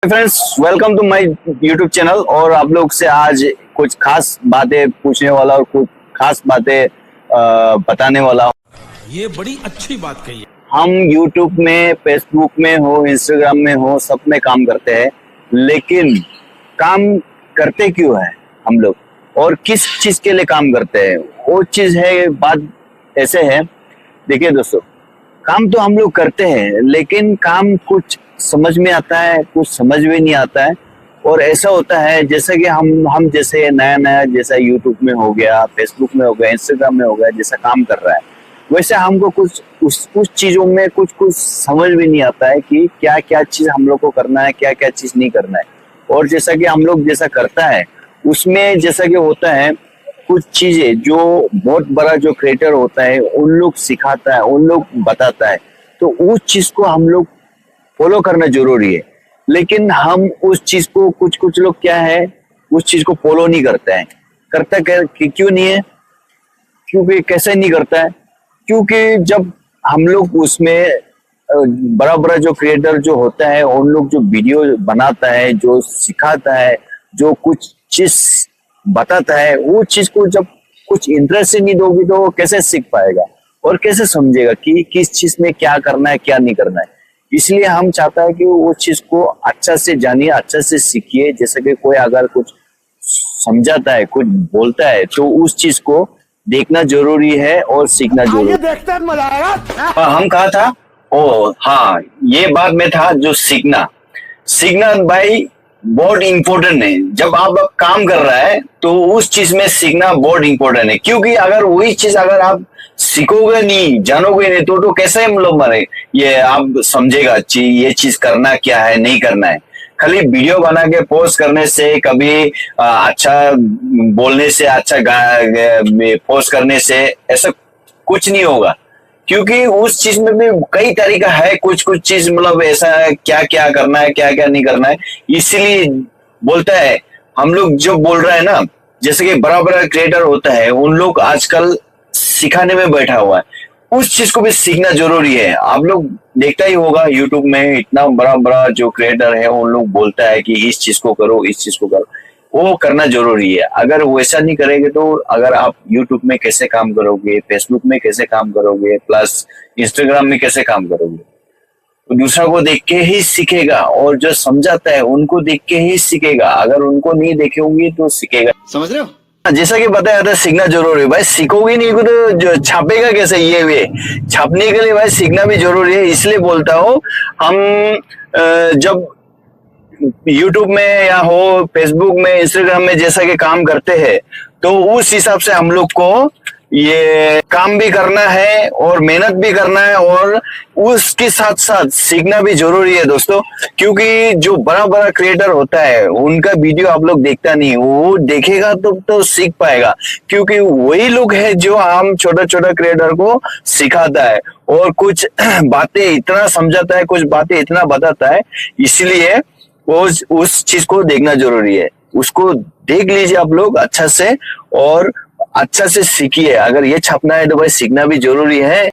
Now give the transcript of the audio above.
Friends, welcome to my YouTube channel. और आप लोग से आज कुछ खास बातें पूछने वाला और कुछ खास बातें बताने वाला हूँ। ये बड़ी अच्छी बात कही है। हम यूट्यूब में, फेसबुक में हो, इंस्टाग्राम में हो, सब में काम करते हैं, लेकिन काम करते क्यों है हम लोग और किस चीज के लिए काम करते हैं, वो चीज है। बात ऐसे है, देखिए दोस्तों, काम तो हम लोग करते हैं, लेकिन काम कुछ समझ में आता है, कुछ समझ में नहीं आता है। और ऐसा होता है जैसे कि हम जैसे नया नया जैसा यूट्यूब में हो गया, फेसबुक में हो गया, इंस्टाग्राम में हो गया, जैसा काम कर रहा है, वैसे हमको कुछ चीजों में कुछ समझ में नहीं आता है कि क्या क्या चीज हम लोग को करना है, क्या क्या चीज नहीं करना है। और जैसा कि हम लोग जैसा करता है उसमें जैसा कि होता है, कुछ चीजें जो बहुत बड़ा जो क्रिएटर होता है उन लोग सिखाता है, उन लोग बताता है, तो उस चीज को हम लोग फॉलो करना जरूरी है। लेकिन हम उस चीज को कुछ लोग क्या है, उस चीज को फॉलो नहीं करते हैं। करता क्यों नहीं है? क्योंकि कैसे नहीं करता है? क्योंकि जब हम लोग उसमें बड़ा बड़ा जो क्रिएटर जो होता है, उन लोग जो वीडियो बनाता है, जो सिखाता है, जो कुछ चीज बताता है, वो चीज को जब कुछ इंटरेस्ट से नहीं दोगी तो वो कैसे सीख पाएगा और कैसे समझेगा कि किस चीज में क्या करना है, क्या नहीं करना है। इसलिए हम चाहता है कि वो चीज को अच्छा से जानिए, अच्छा से सीखिए। जैसे कि कोई अगर कुछ समझाता है, कुछ बोलता है, तो उस चीज को देखना जरूरी है और सीखना जरूरी है। देखते हैं मजा आएगा। हम कहा था, ओ हाँ, ये बात में था जो सीखना भाई बहुत इम्पोर्टेंट है। जब आप काम कर रहा है तो उस चीज में सीखना बहुत इम्पोर्टेंट है, क्योंकि अगर वही चीज अगर आप सीखोगे नहीं, जानोगे नहीं, तो कैसे हम लोग मरे ये आप समझेगा ये चीज करना क्या है, नहीं करना है। खाली वीडियो बना के पोस्ट करने से, कभी अच्छा बोलने से, अच्छा पोस्ट करने से ऐसा कुछ नहीं होगा, क्योंकि उस चीज में भी कई तरीका है। कुछ चीज मतलब ऐसा है, क्या क्या करना है, क्या क्या नहीं करना है। इसलिए बोलता है, हम लोग जो बोल रहे हैं ना, जैसे कि बड़ा बड़ा क्रिएटर होता है, उन लोग आजकल सिखाने में बैठा हुआ है, उस चीज को भी सीखना जरूरी है। आप लोग देखता ही होगा यूट्यूब में इतना बड़ा बड़ा जो क्रिएटर है, उन लोग बोलता है कि इस चीज को करो, इस चीज को करो, वो करना जरूरी है। अगर वैसा नहीं करेंगे तो अगर आप यूट्यूब में कैसे काम करोगे, फेसबुक में कैसे काम करोगे, प्लस इंस्टाग्राम में कैसे काम करोगे? तो दूसरा को देख के ही सीखेगा, और जो समझाता है उनको देख के ही सीखेगा। अगर उनको नहीं देखे होंगे तो सीखेगा। समझ रहे हो? जैसा कि बताया था, सीखना जरूरी है भाई। सीखोगे नहीं तो छापेगा कैसे? ये वे छापने के लिए भाई सीखना भी जरूरी है। इसलिए बोलता हूँ, हम जब यूट्यूब में या हो, फेसबुक में, इंस्टाग्राम में जैसा कि काम करते हैं, तो उस हिसाब से हम लोग को ये काम भी करना है और मेहनत भी करना है, और उसके साथ साथ सीखना भी जरूरी है दोस्तों। क्योंकि जो बड़ा बड़ा क्रिएटर होता है, उनका वीडियो आप लोग देखता नहीं, वो देखेगा तो सीख पाएगा, क्योंकि वही लोग है जो हम छोटा छोटा क्रिएटर को सिखाता है और कुछ बातें इतना समझाता है, कुछ बातें इतना बताता है। इसलिए उस चीज को देखना जरूरी है। उसको देख लीजिए आप लोग अच्छा से, और अच्छा से सीखिए। अगर ये छापना है तो भाई सीखना भी जरूरी है।